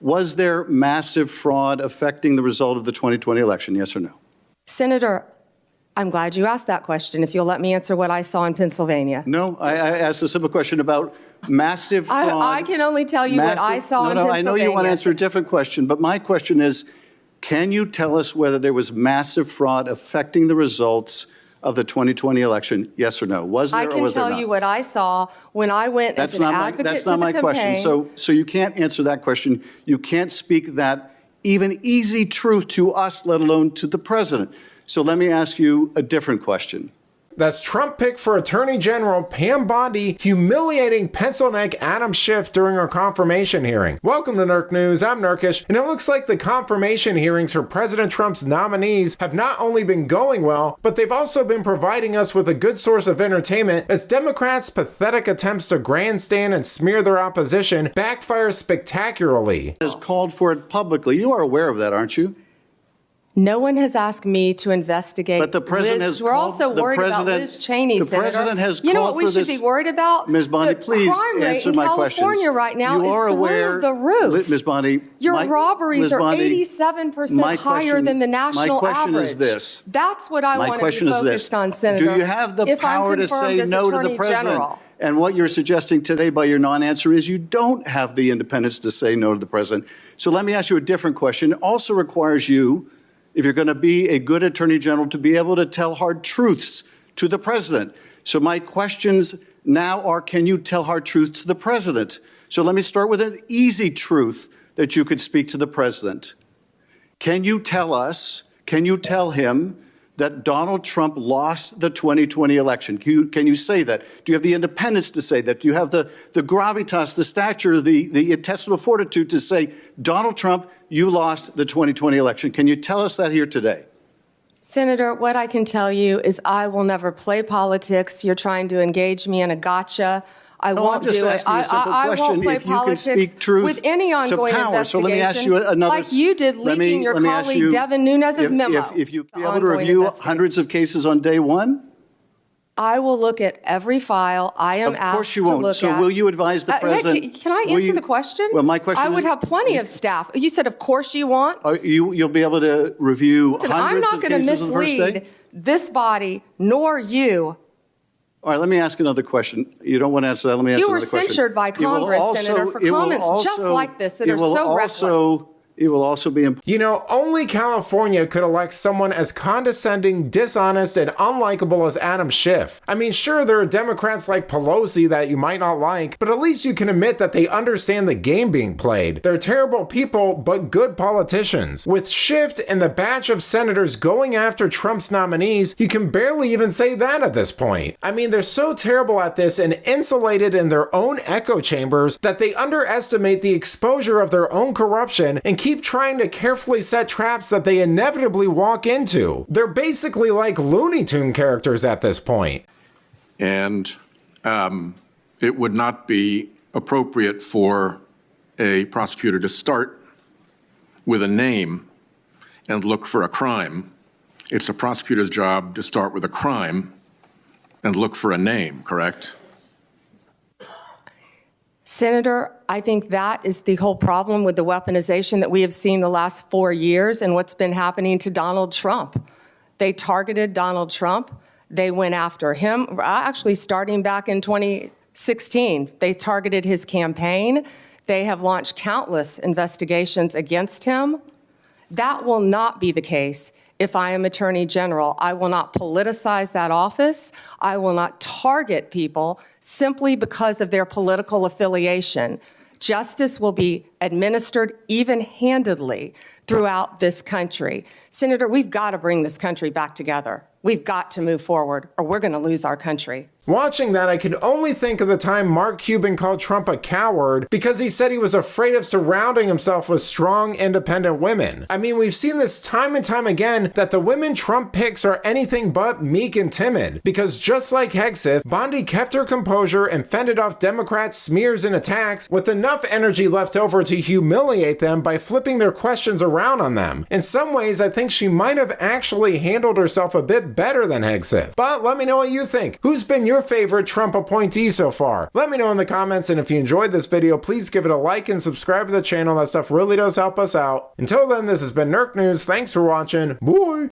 Was there massive fraud affecting the result of the 2020 election? Yes or no? Senator, I'm glad you asked that question, if you'll let me answer what I saw in Pennsylvania. No, I asked a simple question about massive fraud. I can only tell you what I saw in Pennsylvania. I know you want to answer a different question, but my question is, can you tell us whether there was massive fraud affecting the results of the 2020 election? Yes or no? Was there or was there not? I can tell you what I saw when I went as an advocate to the campaign. That's not my question. So you can't answer that question. You can't speak that even easy truth to us, let alone to the president. So let me ask you a different question. That's Trump pick for Attorney General Pam Bondi humiliating pencil neck Adam Schiff during her confirmation hearing. Welcome to Nerk News, I'm Nerkish, and it looks like the confirmation hearings for President Trump's nominees have not only been going well, but they've also been providing us with a good source of entertainment as Democrats' pathetic attempts to grandstand and smear their opposition backfire spectacularly. Has called for it publicly. You are aware of that, aren't you? No one has asked me to investigate. But the president has We're also worried about Liz Cheney, Senator. The president has called for this. You know what we should be worried about? Ms. Bondi, please answer my questions. California right now is through the roof. Ms. Bondi, your robberies are 87% higher than the national average. My question is this. That's what I want to be focused on, Senator. Do you have the power to say no to the president? And what you're suggesting today by your non-answer is you don't have the independence to say no to the president. So let me ask you a different question. It also requires you, if you're going to be a good attorney general, to be able to tell hard truths to the president. So my questions now are, can you tell hard truths to the president? So let me start with an easy truth that you could speak to the president. Can you tell us, can you tell him that Donald Trump lost the 2020 election? Can you say that? Do you have the independence to say that? Do you have the gravitas, the stature, the intestinal fortitude to say, Donald Trump, you lost the 2020 election? Can you tell us that here today? Senator, what I can tell you is I will never play politics. You're trying to engage me in a gotcha. I won't do it. I won't play politics with any ongoing investigation. So let me ask you another. Like you did leaking your colleague Devin Nunes's memo. If you'll be able to review hundreds of cases on day one? I will look at every file I am asked to look at. Of course you won't. So will you advise the president? Can I answer the question? Well, my question is, I would have plenty of staff. You said, of course you want. You'll be able to review hundreds of cases on the first day? I'm not going to mislead this body, nor you. All right, let me ask another question. You don't want to answer that. Let me ask another question. You were censured by Congress, Senator, for comments just like this that are so reckless. It will also be important. You know, only California could elect someone as condescending, dishonest, and unlikable as Adam Schiff. I mean, sure, there are Democrats like Pelosi that you might not like, but at least you can admit that they understand the game being played. They're terrible people, but good politicians. With Schiff and the batch of senators going after Trump's nominees, you can barely even say that at this point. I mean, they're so terrible at this and insulated in their own echo chambers that they underestimate the exposure of their own corruption and keep trying to carefully set traps that they inevitably walk into. They're basically like Looney Tune characters at this point. And it would not be appropriate for a prosecutor to start with a name and look for a crime. It's a prosecutor's job to start with a crime and look for a name, correct? Senator, I think that is the whole problem with the weaponization that we have seen the last 4 years and what's been happening to Donald Trump. They targeted Donald Trump. They went after him, actually starting back in 2016. They targeted his campaign. They have launched countless investigations against him. That will not be the case if I am Attorney General. I will not politicize that office. I will not target people simply because of their political affiliation. Justice will be administered even-handedly throughout this country. Senator, we've got to bring this country back together. We've got to move forward, or we're going to lose our country. Watching that, I could only think of the time Mark Cuban called Trump a coward because he said he was afraid of surrounding himself with strong, independent women. I mean, we've seen this time and time again that the women Trump picks are anything but meek and timid because just like Hegseth, Bondi kept her composure and fended off Democrats' smears and attacks with enough energy left over to humiliate them by flipping their questions around on them. In some ways, I think she might have actually handled herself a bit better than Hegseth. But let me know what you think. Who's been your your favorite Trump appointee so far? Let me know in the comments, and if you enjoyed this video, please give it a like and subscribe to the channel. That stuff really does help us out. Until then, this has been Nerk News. Thanks for watching. Bye!